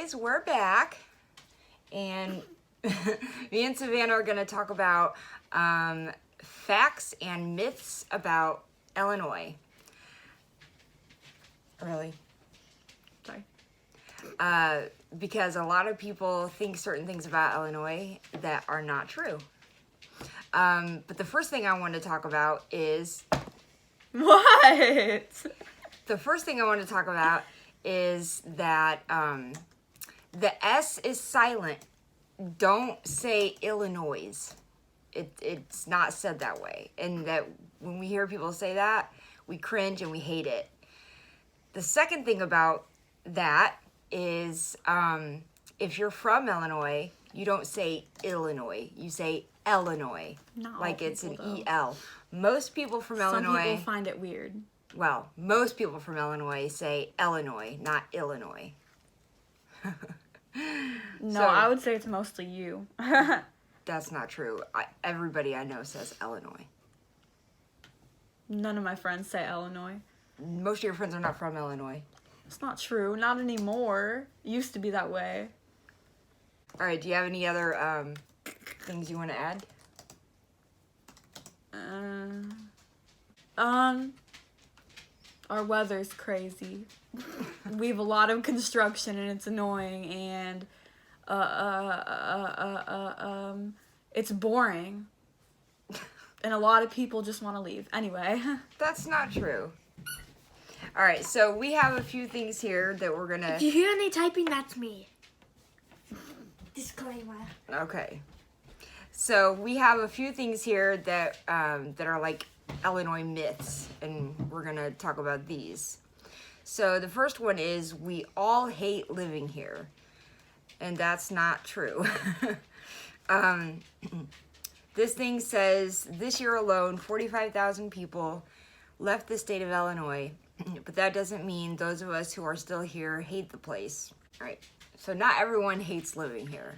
guys, we're back, and me and Savannah are going to talk about facts and myths about Illinois. Really? Sorry. Because a lot of people think certain things about Illinois that are not true. But the first thing I want to talk about is... What? The first thing I want to talk about is that the S is silent. Don't say Illinois. It's not said that way. And that when we hear people say that, we cringe and we hate it. The second thing about that is if you're from Illinois, you don't say Illinois. You say Illinois. Not like all it's an people, though. E-L. Most people from Illinois... Some people find it weird. Well, most people from Illinois say Illinois, not Illinois. No, So- I would say it's mostly you. That's not true. Everybody I know says Illinois. None of my friends say Illinois. Most of your friends are not from Illinois. It's not true. Not anymore. It used to be that way. All right, do you have any other things you want to add? Our weather's crazy. We have a lot of construction and it's annoying, and it's boring. And a lot of people just want to leave. Anyway. That's not true. All right, so we have a few things here that we're gonna... If you hear any typing, that's me. Disclaimer. Okay. So we have a few things here that that are like Illinois myths, and we're gonna talk about these. So the first one is we all hate living here, and that's not true. This thing says this year alone, 45,000 people left the state of Illinois, but that doesn't mean those of us who are still here hate the place. All right. So not everyone hates living here.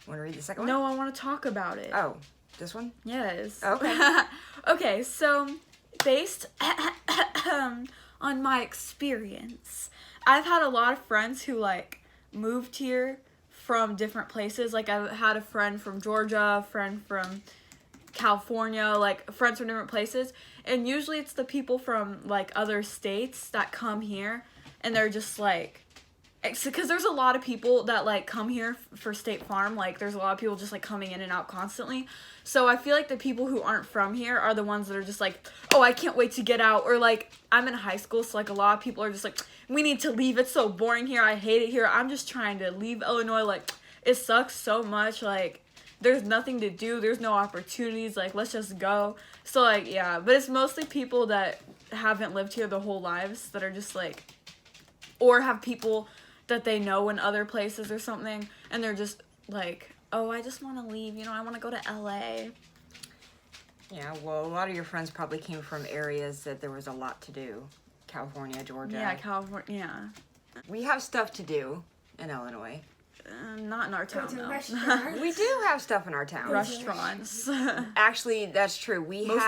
Want to read the second one? No, I want to talk about it. Oh, this one? Yes. Okay. Okay, so based on my experience, I've had a lot of friends who like moved here from different places. Like I've had a friend from Georgia, a friend from California, like friends from different places. And usually it's the people from like other states that come here, and they're just like, because there's a lot of people that like come here for State Farm. Like there's a lot of people just like coming in and out constantly. So I feel like the people who aren't from here are the ones that are just like, oh, I can't wait to get out. Or like I'm in high school, so like a lot of people are just like, we need to leave. It's so boring here. I hate it here. I'm just trying to leave Illinois. Like it sucks so much. Like there's nothing to do. There's no opportunities. Like let's just go. So like yeah, but it's mostly people that haven't lived here their whole lives that are just like, or have people that they know in other places or something, and they're just like, oh, I just want to leave, I want to go to LA. Yeah, well, a lot of your friends probably came from areas that there was a lot to do. California, Georgia. Yeah, California. Yeah. We have stuff to do in Illinois. Not in our town, Go to though. restaurants. We do have stuff in our town. Restaurants. Actually, that's true. We Most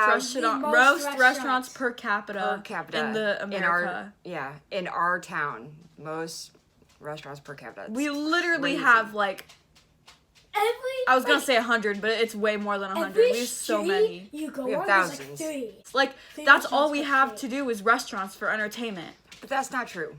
have restaurants per capita, per capita in the America. in our town. Most restaurants per capita. We literally crazy. have like, I was gonna like, say 100, but it's way more than 100. every We have so street many. You go We have on, there's like thousands. three. Like Three that's all we restaurants per have street. to do is restaurants for entertainment. But that's not true.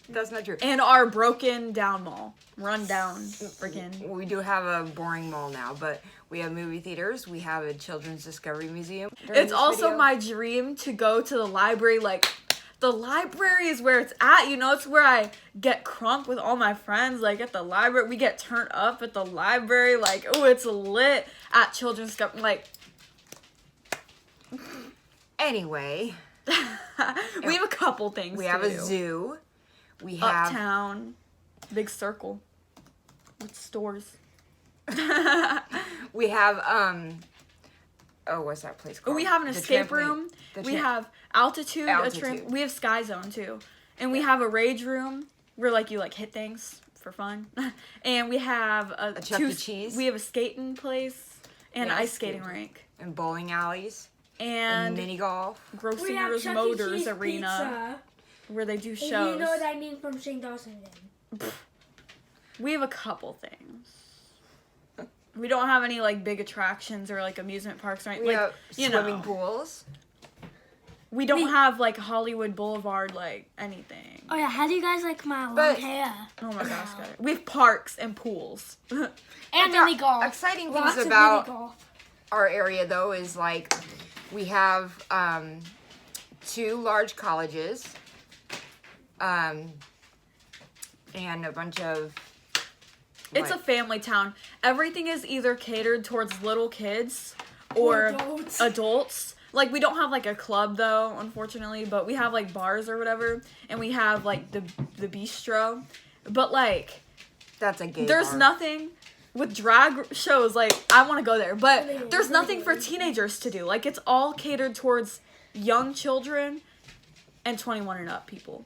That's not true. And our broken down mall. Run down freaking. We do have a boring mall now, but we have movie theaters. We have a Children's Discovery Museum. During It's this also video- my dream to go to the library. Like, the library is where it's at, it's where I get crunk with all my friends. Like, at the library, we get turned up at the library. Like, oh, it's lit at Children's Discovery. Like, Anyway, we have a couple things we to have a do. zoo. We have Uptown. Big circle. With stores. we have oh, what's that place called? We have an The escape trampoline. room. The We tram- have altitude. Altitude. We have Sky Zone too, and we have a rage room where like you like hit things for fun, and we have A Chuck E. Cheese. We have a skating place and Yeah, ice skating skating. rink and bowling alleys and and mini golf. We have Grossinger's Chuck E. Motors Cheese Arena. Pizza. where they do If shows. you know what I mean from St. Dawson then. We have a couple things. We don't have any like big attractions or like amusement parks or anything. We Like, have you swimming know, pools. we don't have like Hollywood Boulevard, like anything. Oh yeah, how do you guys like my long But- hair? Oh my gosh, guys. We have parks and pools. And There are mini golf. exciting Lots things of about mini golf. our area though is like we have 2 large colleges and a bunch of It's a like- family town. Everything is either catered towards little kids or adults. adults. Like, we don't have like a club though, unfortunately, but we have like bars or whatever, and we have like the bistro. But like, that's a gay there's bar. nothing with drag shows. Like, I want to go there, but there's nothing for teenagers to do. Like, it's all catered towards young children and 21 and up people.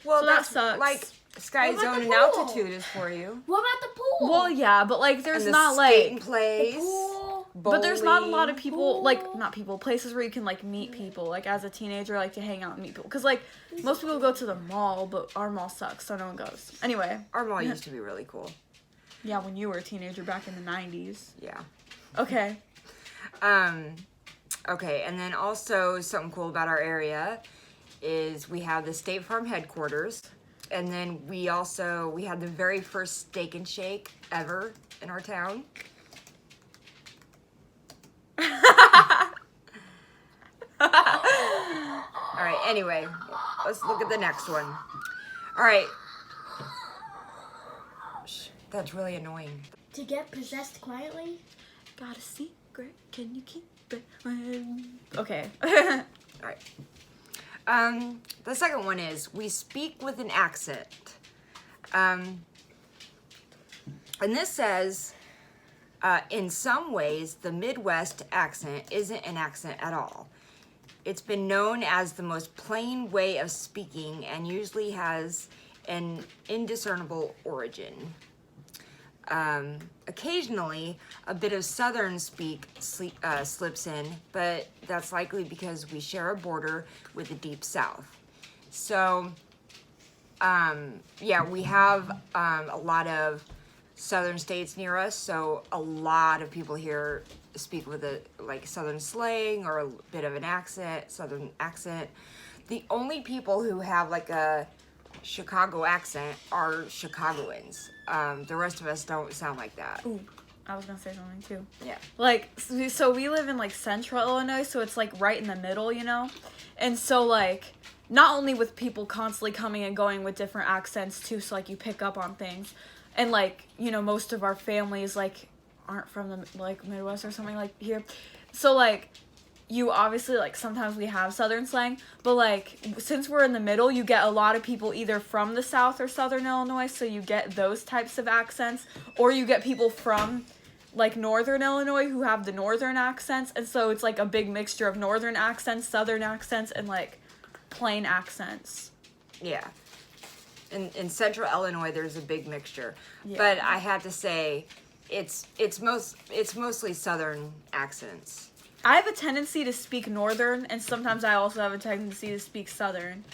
Well, so that that's sucks. like Sky What about Zone the and pool? Altitude is for you. What about the pool? Well, yeah, but like, there's And the not skating like. place. pool. But there's not a lot of bowling. people, like, not people, places where you can, like, meet people, like, as a teenager, like, to hang out and meet people. Because, like, most people go to the mall, but our mall sucks, so no one goes. Anyway, Our mall used to be really cool. yeah, when you were a teenager back in the 90s. Yeah. Okay. Okay, and then also something cool about our area is we have the State Farm headquarters, and then we had the very first Steak and Shake ever in our town. All right, anyway, let's look at the next one. All right. Shh, that's really annoying. To get possessed quietly? Got a secret, can you keep it? Okay. All right. The second one is we speak with an accent. And this says, in some ways, the Midwest accent isn't an accent at all. It's been known as the most plain way of speaking and usually has an indiscernible origin. Occasionally, a bit of Southern speak slips in, but that's likely because we share a border with the Deep South. So, yeah, we have a lot of Southern states near us, so a lot of people here speak with a like Southern slang or a bit of an accent, Southern accent. The only people who have like a Chicago accent are Chicagoans. The rest of us don't sound like that. Ooh, I was gonna say something too. Yeah. Like, so we live in like central Illinois, so it's like right in the middle, you know? And so like, not only with people constantly coming and going with different accents too, so like you pick up on things. And like, you know, most of our families like aren't from the like Midwest or something like here. So like, you obviously like sometimes we have Southern slang, but like since we're in the middle, you get a lot of people either from the South or Southern Illinois, so you get those types of accents, or you get people from like Northern Illinois who have the Northern accents, and so it's like a big mixture of Northern accents, Southern accents, and like plain accents. Yeah. In central Illinois, there's a big mixture. Yeah. But I have to say, it's mostly Southern accents. I have a tendency to speak Northern, and sometimes I also have a tendency to speak Southern.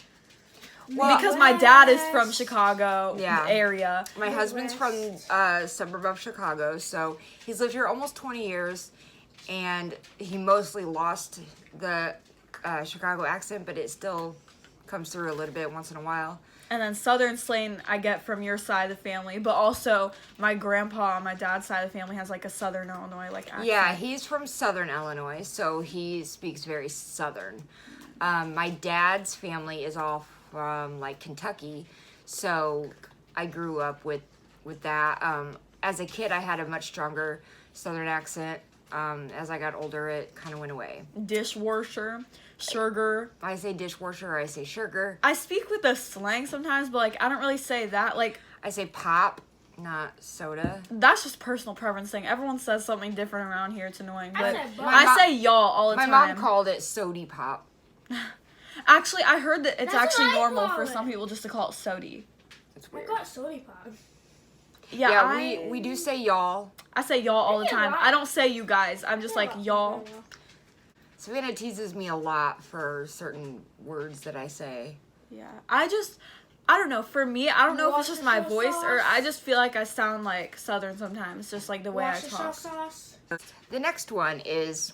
Well, Because my dad is from Chicago Yeah. area. My husband's from a suburb of Chicago, so he's lived here almost 20 years, and he mostly lost the Chicago accent, but it still comes through a little bit once in a while. And then Southern slang I get from your side of the family, but also my grandpa on my dad's side of the family has like a Southern Illinois like accent. Yeah, he's from Southern Illinois, so he speaks very Southern. My dad's family is all from like Kentucky, so I grew up with that. As a kid, I had a much stronger Southern accent. As I got older, it kind of went away. Dishwasher, sugar. I say dishwasher, or I say sugar. I speak with the slang sometimes, but like I don't really say that. Like I say pop, not soda. that's just personal preference thing. Everyone says something different around here. It's annoying, I but said both. I say y'all all the My time. mom called it sody pop. Actually, I heard that it's That's what actually I normal call for it. some people just to call it sody. It's I weird. got soda pop. Yeah, we do say y'all. I say y'all all the Yeah, time. why? I don't say you guys. I'm just like y'all. Savannah teases me a lot for certain words that I say. Yeah. I don't know. For me, I don't know if it's just my Worcestershire voice or sauce. I just feel like I sound like Southern sometimes, just like the way I Worcestershire talk. sauce. The next one is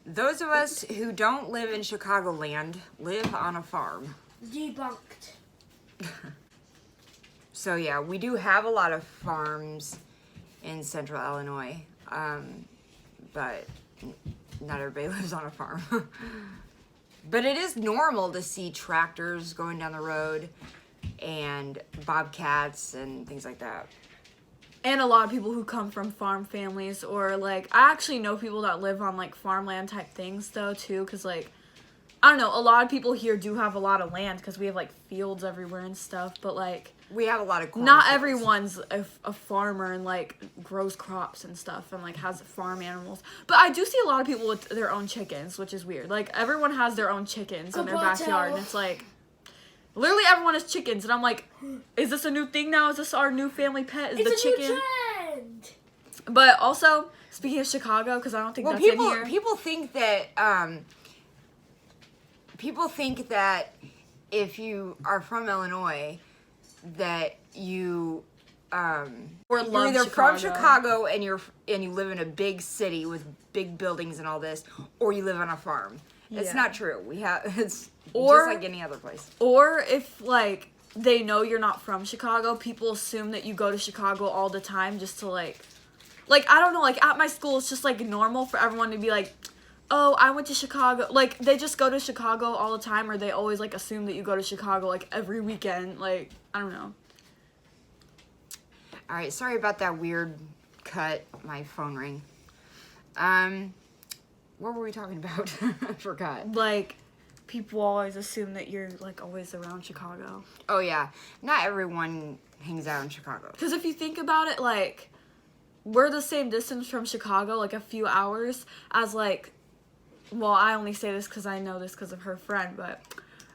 those of us who don't live in Chicagoland live on a farm. Debunked. So yeah, we do have a lot of farms in central Illinois, but not everybody lives on a farm. But it is normal to see tractors going down the road and bobcats and things like that. And a lot of people who come from farm families or like I actually know people that live on like farmland type things though too, because like I don't know, a lot of people here do have a lot of land because we have like fields everywhere and stuff, but like We have a lot of corn not fields. everyone's a farmer and like grows crops and stuff and like has farm animals. But I do see a lot of people with their own chickens, which is weird. Like everyone has their own chickens in their Kabuto. backyard and it's like literally everyone has chickens and I'm like, is this a new thing now? Is this our new family pet? Is It's the a chicken? new trend. But also, speaking of Chicago, because I don't think Well, that's in here. people think that if you are from Illinois, that you Or you're love either from Chicago. Chicago and you live in a big city with big buildings and all this, or you live on a farm. It's Yeah. not true. It's Or- just like any other place. Or if like they know you're not from Chicago, people assume that you go to Chicago all the time just to like I don't know, like at my school it's just like normal for everyone to be like, oh, I went to Chicago. Like they just go to Chicago all the time, or they always like assume that you go to Chicago like every weekend. Like I don't know. All right, sorry about that weird cut. My phone rang. What were we talking about? I forgot. Like people always assume that you're like always around Chicago. Oh yeah, not everyone hangs out in Chicago. Because if you think about it, like, we're the same distance from Chicago, like a few hours, as like, well, I only say this because I know this because of her friend, but,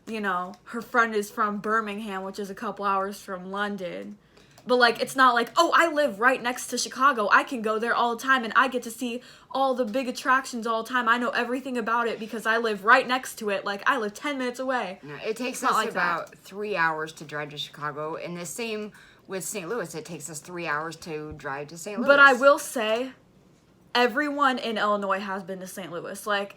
you know, her friend is from Birmingham, which is a couple hours from London. But, like, it's not like, oh, I live right next to Chicago. I can go there all the time, and I get to see all the big attractions all the time. I know everything about it because I live right next to it. Like, I live 10 minutes away. No, it takes not us like about 3 hours to drive to Chicago, and the same with St. Louis. It takes us 3 hours to drive to St. Louis. But I will say, everyone in Illinois has been to St. Louis. Like,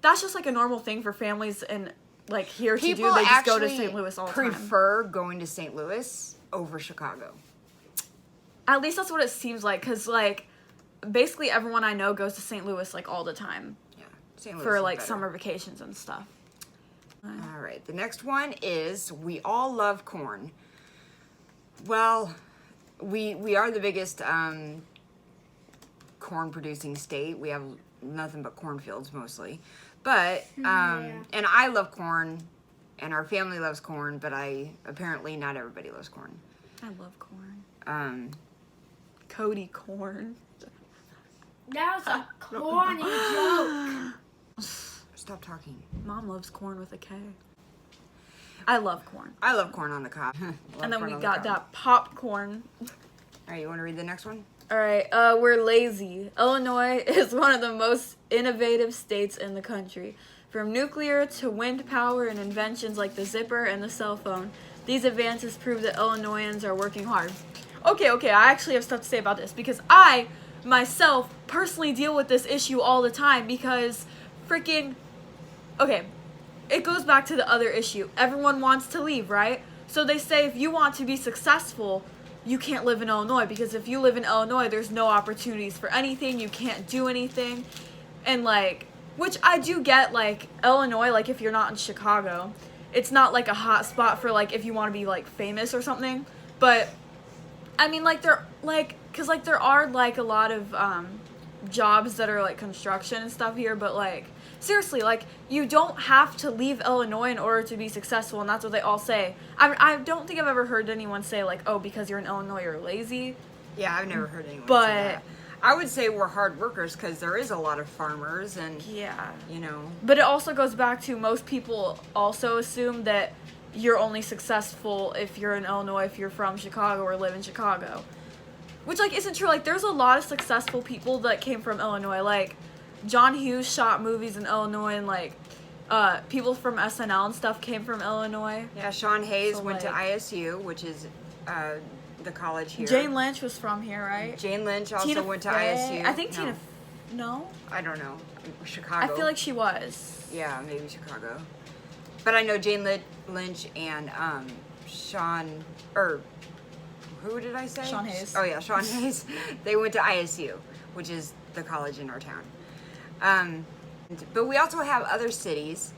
that's just like a normal thing for families and like here to People do. They just go to actually St. Louis all the time. prefer going to St. Louis over Chicago. At least that's what it seems like, because like basically everyone I know goes to St. Louis like all the time Yeah, St. Louis for is like better. summer vacations and stuff. All right, the next one is we all love corn. Well, we are the biggest corn producing state. We have nothing but cornfields mostly. But and I love corn and our family loves corn, but apparently not everybody loves corn. I love corn. Um Cody corn. That was a corny joke. stop talking. Mom loves corn with a K. I love corn. I love corn on the cob. Love And then corn we on the got cob. that popcorn. All right, you want to read the next one? All right, we're lazy. Illinois is one of the most innovative states in the country. From nuclear to wind power and inventions like the zipper and the cell phone, these advances prove that Illinoisans are working hard. Okay, I actually have stuff to say about this because I, myself, personally deal with this issue all the time because freaking, okay, it goes back to the other issue. Everyone wants to leave, right? So they say if you want to be successful, you can't live in Illinois because if you live in Illinois, there's no opportunities for anything. You can't do anything. And like, which I do get, like, Illinois, like if you're not in Chicago, it's not like a hot spot for like if you want to be like famous or something. But I mean, like there are like a lot of jobs that are like construction and stuff here, but like seriously, like you don't have to leave Illinois in order to be successful, and that's what they all say. I don't think I've ever heard anyone say like, oh, because you're in Illinois you're lazy. Yeah, I've never heard anyone But- say that. I would say we're hard workers because there is a lot of farmers and, Yeah. you know. But it also goes back to most people also assume that you're only successful if you're in Illinois, if you're from Chicago or live in Chicago. Which, like, isn't true. Like, there's a lot of successful people that came from Illinois. Like, John Hughes shot movies in Illinois, and, like, people from SNL and stuff came from Illinois. Yeah, Sean Hayes So, went to like- ISU, which is the college here. Jane Lynch was from here, right? Jane Lynch also Tina went to Fey. ISU. I think No, Tina. No, I don't know. Chicago. I feel like she was. Yeah, maybe Chicago. But I know Jane Lynch and Sean, or who did I say? Sean Hayes. Oh yeah, Sean Hayes. They went to ISU, which is the college in our town. But we also have other cities,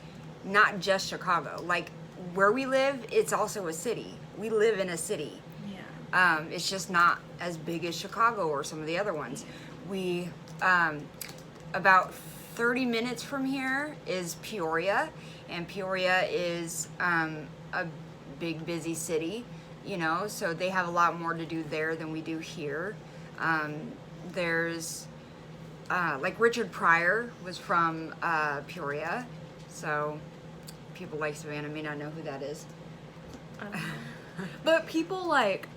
not just Chicago. Like where we live, it's also a city. We live in a city. Yeah. It's just not as big as Chicago or some of the other ones. We, about 30 minutes from here is Peoria, and Peoria is a big, busy city, you know, so they have a lot more to do there than we do here. There's, like Richard Pryor was from Peoria, so people like Savannah may not know who that is. But people like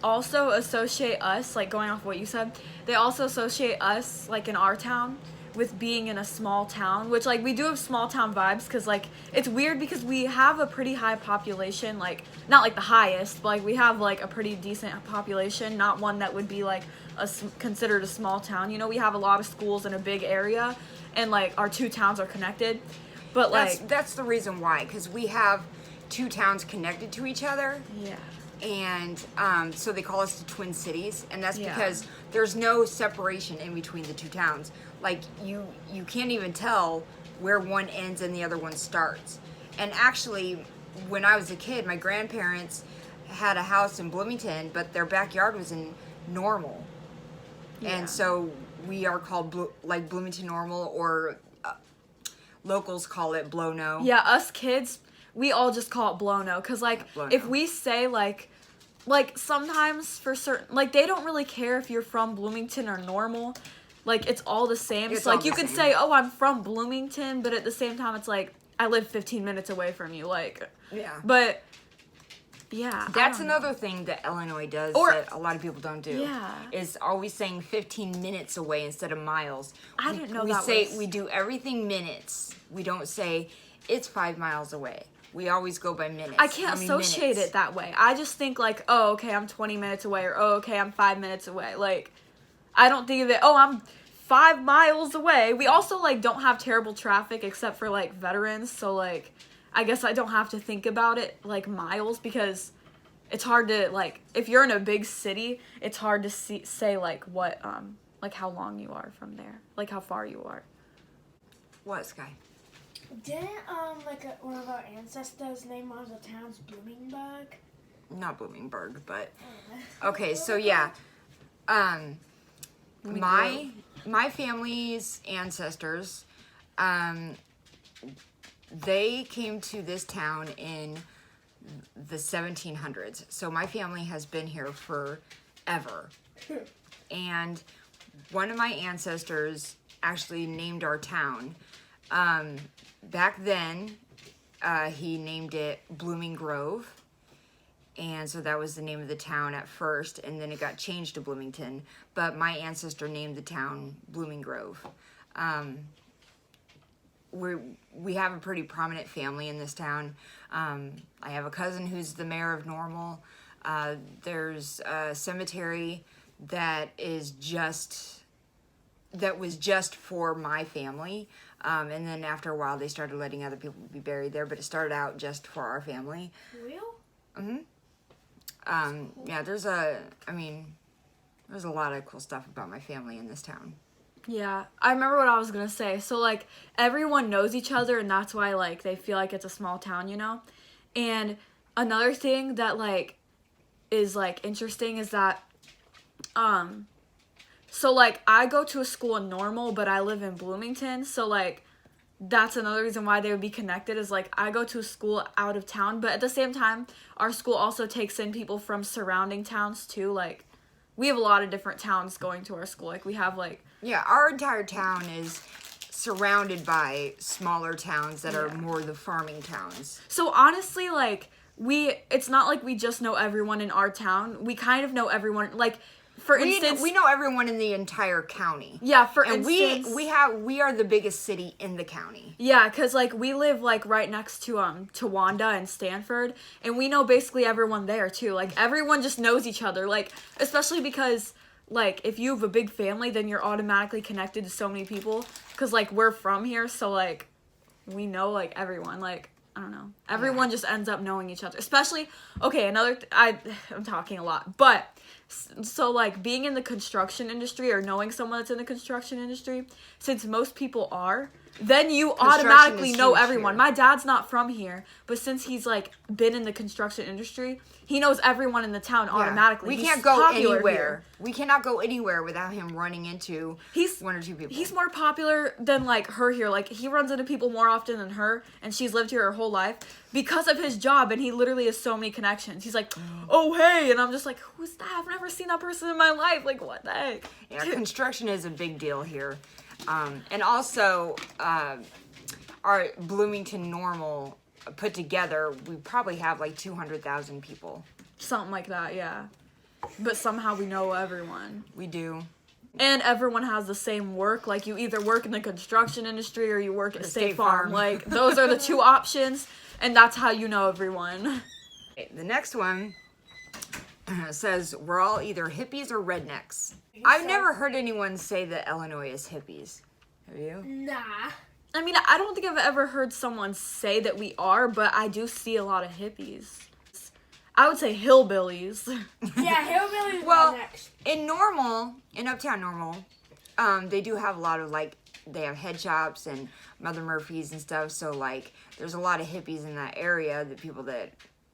also associate us, like going off what you said, they also associate us like in our town with being in a small town, which like we do have small town vibes because like it's weird because we have a pretty high population, like not like the highest, but like we have like a pretty decent population, not one that would be like considered a small town. You know, we have a lot of schools in a big area, and like our two towns are connected. But like That's the reason why, because we have two towns connected to each other, yeah. and so they call us the Twin Cities, and that's Yeah. because there's no separation in between the two towns. Like you can't even tell where one ends and the other one starts. And actually, when I was a kid, my grandparents had a house in Bloomington, but their backyard was in Normal, Yeah. and so we are called like Bloomington Normal, or locals call it Blono. Yeah, us kids, we all just call it Blono, because like Blono. if we say like sometimes for certain, like they don't really care if you're from Bloomington or Normal, like it's all the same. It's So like all you the could same. say, oh, I'm from Bloomington, but at the same time it's like I live 15 minutes away from you, like. Yeah. But yeah, That's I don't know. another thing that Illinois does Or- that a lot of people don't do. Yeah. Is always saying 15 minutes away instead of miles. I didn't know we that say was- we do everything minutes. We don't say it's 5 miles away. We always go by minutes. I can't How many associate minutes? it that way. I just think like, oh, okay, I'm 20 minutes away, or oh, okay, I'm 5 minutes away. Like, I don't think of it, oh, I'm 5 miles away. We also like don't have terrible traffic except for like veterans, so like I guess I don't have to think about it like miles, because it's hard to like, if you're in a big city, it's hard to say like what like how long you are from there, like how far you are. What, Sky? Didn't like one of our ancestors name one of the towns Bloomingburg? Not Bloomingburg, but okay. So yeah, my family's ancestors, they came to this town in the 1700s. So my family has been here forever, and one of my ancestors actually named our town. Back then, he named it Blooming Grove. And so that was the name of the town at first, and then it got changed to Bloomington. But my ancestor named the town Blooming Grove. We have a pretty prominent family in this town. I have a cousin who's the mayor of Normal. There's a cemetery that was just for my family. And then after a while, they started letting other people be buried there, but it started out just for our family. Real? Yeah, there's a lot of cool stuff about my family in this town. Yeah, I remember what I was gonna say. So like everyone knows each other, and that's why like they feel like it's a small town, you know. And another thing that like is like interesting is that so like I go to a school in Normal, but I live in Bloomington, so like that's another reason why they would be connected, is like I go to a school out of town, but at the same time our school also takes in people from surrounding towns too. Like we have a lot of different towns going to our school. Like we have like Yeah, our entire town is surrounded by smaller towns that are more the farming towns. So honestly, like it's not like we just know everyone in our town. We kind of know everyone. Like for instance, we know everyone in the entire county. yeah, for And instance, we are the biggest city in the county. yeah, cause like we live like right next to Towanda and Stanford, and we know basically everyone there too. Like everyone just knows each other. Like especially because like if you have a big family, then you're automatically connected to so many people. Cause like we're from here, so like we know like everyone. Like I don't know, everyone just ends up knowing each other. Especially okay, I'm talking a lot, but. So like being in the construction industry or knowing someone that's in the construction industry, since most people are, then you automatically know everyone. Here. My dad's not from here, but since he's like been in the construction industry, he knows everyone in the town automatically. We He's can't go popular anywhere. here. We cannot go anywhere without him running into one or two people. He's more popular than like her here. Like he runs into people more often than her, and she's lived here her whole life because of his job, and he literally has so many connections. He's like, oh hey, and I'm just like, who's that? I've never seen that person in my life. Like what the heck? Yeah, construction is a big deal here. And also, our Bloomington Normal put together, we probably have like 200,000 people. Something like that, yeah. But somehow we know everyone. We do. And everyone has the same work. Like you either work in the construction industry or you work at State Farm. Like those are the two options, and that's how you know everyone. Okay, the next one says we're all either hippies or rednecks. I've never heard anyone say that Illinois is hippies. Have you? Nah. I mean, I don't think I've ever heard someone say that we are, but I do see a lot of hippies. I would say hillbillies. Yeah, hillbillies. Well, next. in Uptown Normal, they do have a lot of like, they have head shops and Mother Murphy's and stuff. So like, there's a lot of hippies in that area,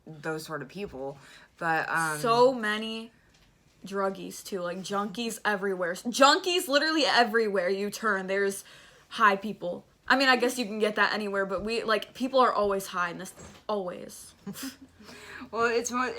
those sort of people. But So many druggies too, like junkies everywhere. Junkies literally everywhere you turn. There's high people. I mean, I guess you can get that anywhere, but people are always high in this. Always. well,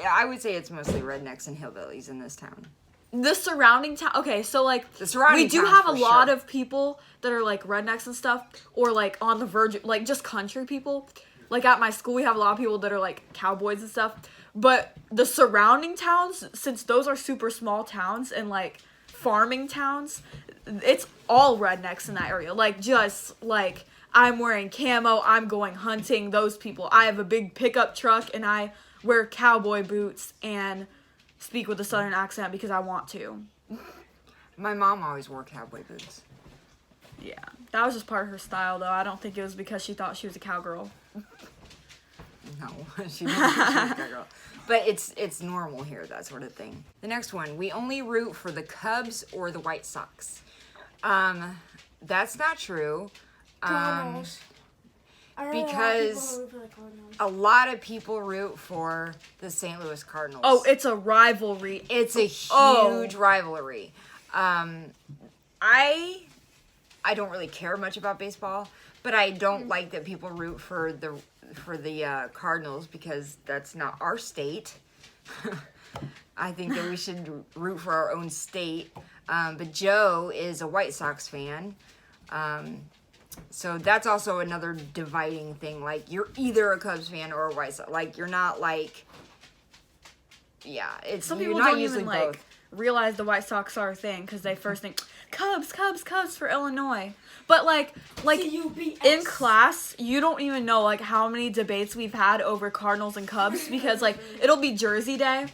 I would say it's mostly rednecks and hillbillies in this town. The surrounding town. Okay, so like The surrounding we do towns, have a for lot sure. of people that are like rednecks and stuff, or like on the verge, like just country people. Like at my school, we have a lot of people that are like cowboys and stuff. But the surrounding towns, since those are super small towns and like farming towns, it's all rednecks in that area. Like just like I'm wearing camo, I'm going hunting, those people. I have a big pickup truck and I wear cowboy boots and speak with a southern accent because I want to. My mom always wore cowboy boots. Yeah, that was just part of her style though. I don't think it was because she thought she was a cowgirl. No, she didn't think she was a girl. But it's normal here, that sort of thing. The next one, we only root for the Cubs or the White Sox. That's not true. Cardinals. I heard because a lot of people root for the Cardinals. A lot of people root for the St. Louis Cardinals. Oh, it's a rivalry. It's a huge rivalry. I don't really care much about baseball, but I don't like that people root for the Cardinals because that's not our state. I think that we should root for our own state. But Joe is a White Sox fan. So that's also another dividing thing. Like, you're either a Cubs fan or a White Sox. Like, you're not like, yeah, it's Some you're people not don't usually even like both. realize the White Sox are a thing because they first think Cubs for Illinois. But like CUBS. in class, you don't even know like how many debates we've had over Cardinals and Cubs because like it'll be Jersey Day,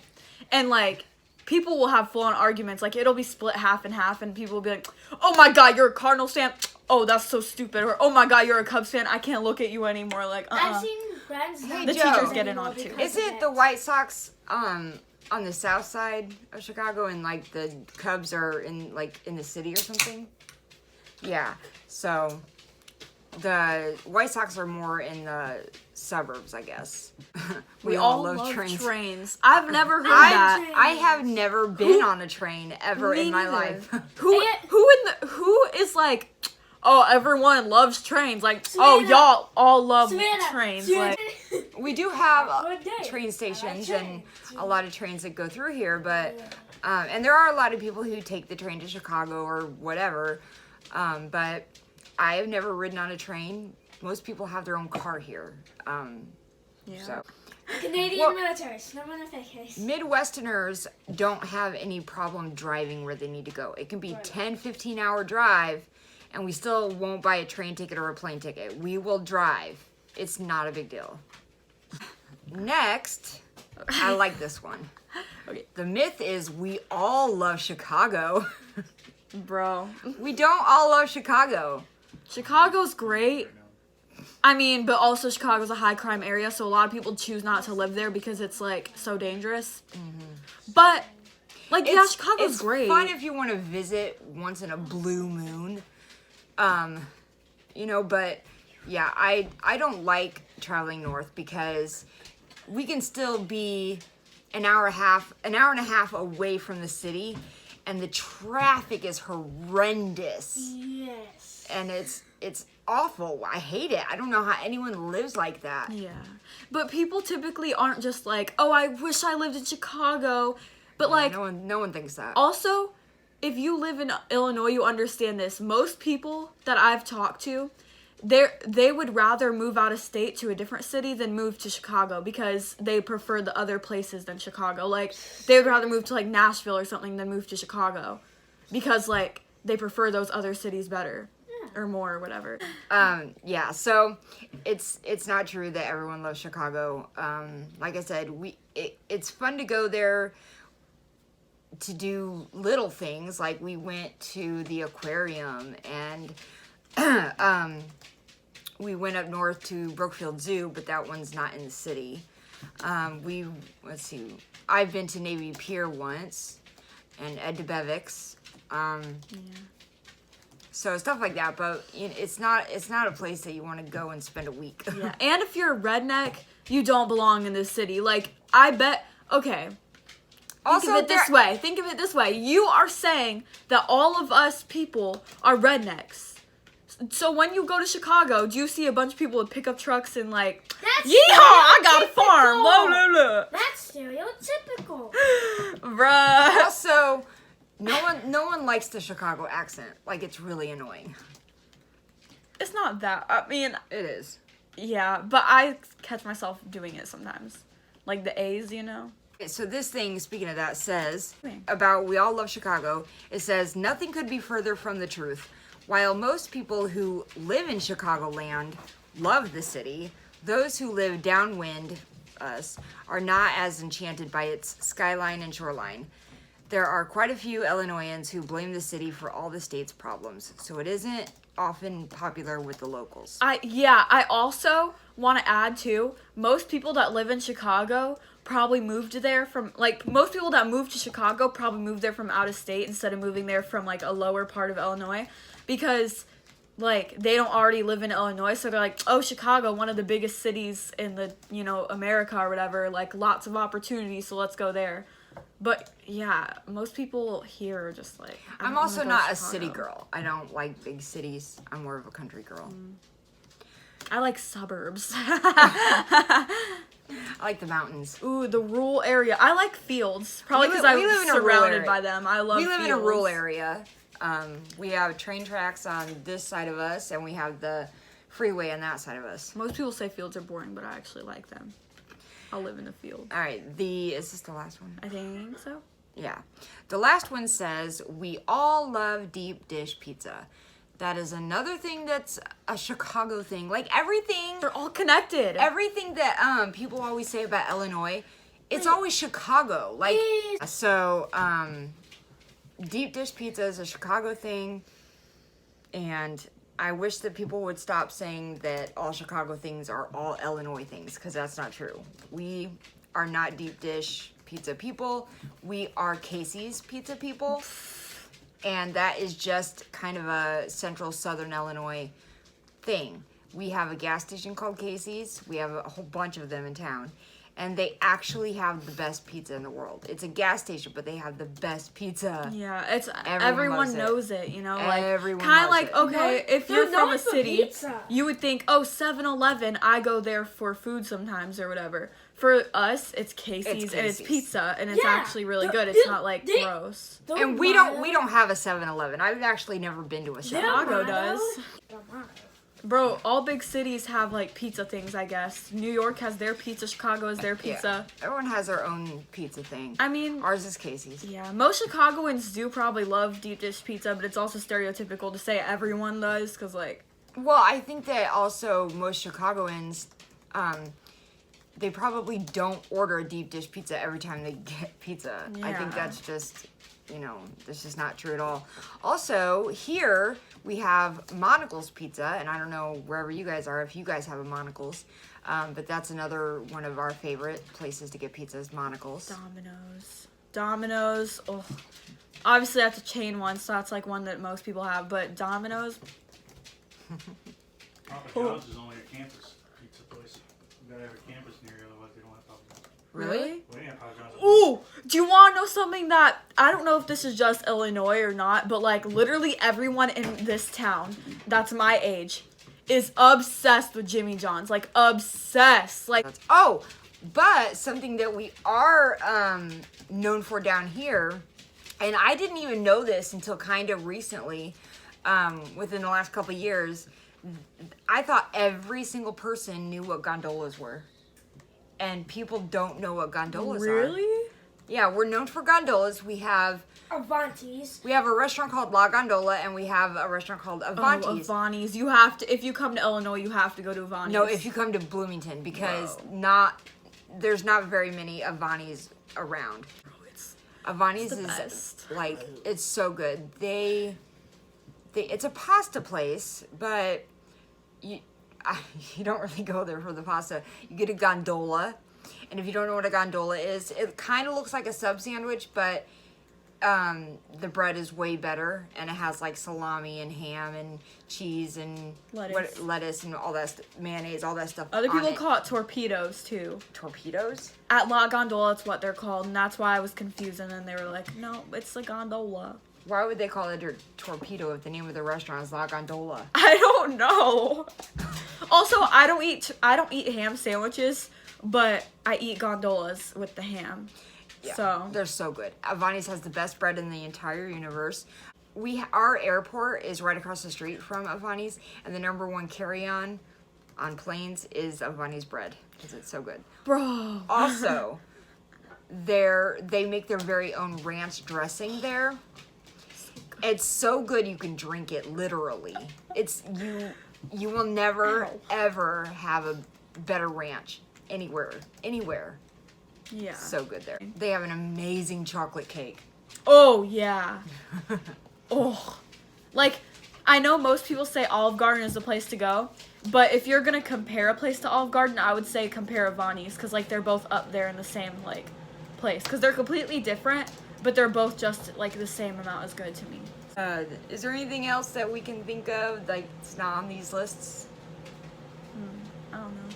and like people will have full on arguments. Like it'll be split half and half, and people will be like, "Oh my God, you're a Cardinals fan." Oh, that's so stupid. Or, oh my God, you're a Cubs fan. I can't look at you anymore. Like, I've seen friends. Hey, The Joe. teachers get in on it too. Is it the White Sox on the south side of Chicago and like the Cubs are in the city or something? Yeah. So the White Sox are more in the suburbs, I guess. we all love trains. I've never heard that. I have never been on a train ever Me in my neither. life. Who is like, oh, everyone loves trains. Like, oh, Savannah. y'all all love Savannah. trains. Savannah. We do have Good day. train I stations like and trains. a lot of trains that go through here, but and there are a lot of people who take the train to Chicago or whatever, but I have never ridden on a train. Most people have their own car here. Yeah. So Canadian Well- military, snowman in case. Midwesterners don't have any problem driving where they need to go. It can be Right. 10, 15-hour drive, and we still won't buy a train ticket or a plane ticket. We will drive. It's not a big deal. Next, I like this one. Okay. The myth is we all love Chicago. Bro. We don't all love Chicago. Chicago's great. I mean, but also Chicago's a high crime area, so a lot of people choose not to live there because it's like so dangerous. But like, yeah, Chicago's it's great. fun if you want to visit once in a blue moon. You know, but yeah, I don't like traveling north because we can still be an hour and a half away from the city, and the traffic is horrendous. Yes. And it's awful. I hate it. I don't know how anyone lives like that. Yeah. But people typically aren't just like, oh, I wish I lived in Chicago. But like, No one thinks that. also, if you live in Illinois, you understand this. Most people that I've talked to, they would rather move out of state to a different city than move to Chicago because they prefer the other places than Chicago. Like, they would rather move to like Nashville or something than move to Chicago because like they prefer those other cities better or more or whatever. Yeah, so it's not true that everyone loves Chicago. Like I said, it's fun to go there to do little things, like we went to the aquarium and we went up north to Brookfield Zoo, but that one's not in the city. Let's see, I've been to Navy Pier once and Ed DeBevick's. So stuff like that, but you know, it's not a place that you want to go and spend a week. Yeah. And if you're a redneck, you don't belong in this city. Like, I bet, okay. Also, Think of it this way. You are saying that all of us people are rednecks. So when you go to Chicago, do you see a bunch of people with pickup trucks and like, That's yeehaw, I got a stereotypical. farm, blah, blah, blah. That's stereotypical. Bruh. Also, no one likes the Chicago accent. Like, it's really annoying. It's not that, I mean, It is. yeah, but I catch myself doing it sometimes. Like the A's, you know? So this thing, speaking of that, says Okay. about we all love Chicago. It says nothing could be further from the truth. While most people who live in Chicagoland love the city, those who live downwind us are not as enchanted by its skyline and shoreline. There are quite a few Illinoisans who blame the city for all the state's problems, so it isn't often popular with the locals. I also want to add too, most people that live in Chicago probably moved there from, like, most people that moved to Chicago probably moved there from out of state instead of moving there from, like, a lower part of Illinois, because, like, they don't already live in Illinois, so they're like, oh, Chicago, one of the biggest cities in the, you know, America or whatever, like, lots of opportunities, so let's go there. But, yeah, most people here are just like, I I'm don't also wanna go to not a Chicago. city girl. I don't like big cities. I'm more of a country girl. I like suburbs. I like the mountains. Ooh, the rural area. I like fields. Probably We li- because we live I'm in a rural surrounded area. by them. I love We live in a fields. rural area. We have train tracks on this side of us, and we have the freeway on that side of us. Most people say fields are boring, but I actually like them. I'll live in the field. All right, is this the last one? I think so. Yeah. The last one says, we all love deep dish pizza. That is another thing that's a Chicago thing. Like everything They're all connected. that people always say about Illinois, it's always Chicago. Like, so deep dish pizza is a Chicago thing, and I wish that people would stop saying that all Chicago things are all Illinois things, because that's not true. We are not deep dish pizza people. We are Casey's pizza people, and that is just kind of a central southern Illinois thing. We have a gas station called Casey's. We have a whole bunch of them in town. And they actually have the best pizza in the world. It's a gas station, but they have the best pizza. Yeah, it's Everyone everyone loves it. knows it, you know, like Everyone kind of loves like it. okay, if They're you're from known a for city, pizza. you would think, oh, 7-Eleven, I go there for food sometimes or whatever. For us, it's Casey's and it's Casey's. pizza and it's Yeah, actually really the- good. It's the- not like they- gross. And we don't have a 7-Eleven. I've actually never been to a 7-Eleven. Chicago does. Bro, all big cities have like pizza things, I guess. New York has their pizza, Chicago has their pizza. Yeah. Everyone has their own pizza thing. I mean, Ours is Casey's. yeah, most Chicagoans do probably love deep dish pizza, but it's also stereotypical to say everyone does, because like, Well, I think that also most Chicagoans, they probably don't order a deep dish pizza every time they get pizza. I think Yeah. that's just, that's just not true at all. Also, here we have Monocle's Pizza, and I don't know wherever you guys are if you guys have a Monocle's, but that's another one of our favorite places to get pizzas, Monocle's. Domino's, oh. Obviously that's a chain one, so that's like one that most people have, but Domino's, Papa John's is only a campus pizza place. You gotta have a campus near you, otherwise they don't have Papa John's. Really? Well, yeah, Papa John's. Ooh, do you want to know something that, I don't know if this is just Illinois or not, but like literally everyone in this town that's my age is obsessed with Jimmy John's. Like obsessed. Like, Oh, but something that we are known for down here, and I didn't even know this until kind of recently, within the last couple of years, I thought every single person knew what gondolas were. And people don't know what gondolas are. really? Yeah, we're known for gondolas. We have Avanti's. a restaurant called La Gondola, and we have a restaurant called Avanti's. Oh, Avani's. You have to, if you come to Illinois, you have to go to Avani's. No, if you come to Bloomington, because there's not very many Avani's around. Avani's the is best. like, it's so good. It's a pasta place, but you don't really go there for the pasta. You get a gondola, and if you don't know what a gondola is, it kind of looks like a sub sandwich, but the bread is way better, and it has like salami and ham and cheese and lettuce and all that mayonnaise, all that stuff. Other on people it. call it torpedoes too. Torpedoes. At La Gondola, it's what they're called, and that's why I was confused. And then they were like, "No, it's a gondola." Why would they call it a torpedo if the name of the restaurant is La Gondola? I don't know. Also, I don't eat ham sandwiches, but I eat gondolas with the ham. Yeah, So they're so good. Avani's has the best bread in the entire universe. Our airport is right across the street from Avani's, and the number one carry-on planes is Avani's bread because it's so good. bro, Also, they make their very own ranch dressing there. It's so good you can drink it literally. It's you will never ever have a better ranch anywhere. yeah. So good there. They have an amazing chocolate cake. Oh yeah. Oh, like I know most people say Olive Garden is the place to go, but if you're gonna compare a place to Olive Garden, I would say compare Avani's, because like they're both up there in the same like place, because they're completely different, but they're both just like the same amount as good to me. Is there anything else that we can think of like it's not on these lists? I don't know.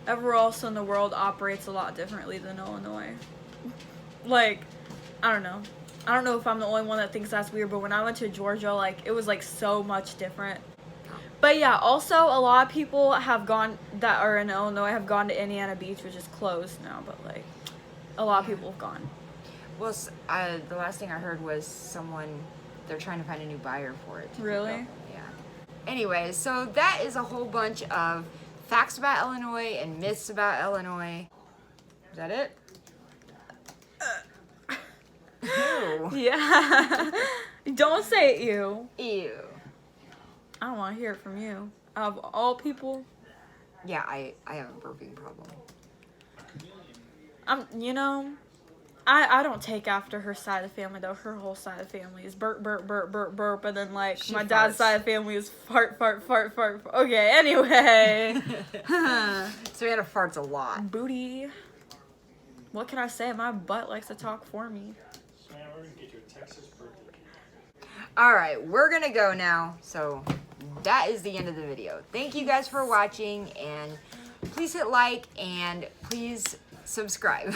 Everywhere else in the world operates a lot differently than Illinois. Like, I don't know. I don't know if I'm the only one that thinks that's weird, but when I went to Georgia, like, it was, like, so much different. But, yeah, also, a lot of people that are in Illinois have gone to Indiana Beach, which is closed now, but, like, a lot of people have gone. Well, the last thing I heard was they're trying to find a new buyer for it. Really? Yeah. Anyway, so that is a whole bunch of facts about Illinois and myths about Illinois. Is that it? Ew. Yeah. Don't say it, you. Ew. I don't want to hear it from you. Of all people, Yeah, I have a burping problem. I don't take after her side of the family, though. Her whole side of the family is burp, burp, burp, burp, burp, and then, like, She my dad's farts. side of the family is fart, fart, fart, fart. Okay, anyway. Savannah farts a lot. Booty. What can I say? My butt likes to talk for me. Man, we're gonna get you a Texas birthday. All right, we're gonna go now. So that is the end of the video. Thank you guys for watching, and please hit like and please subscribe.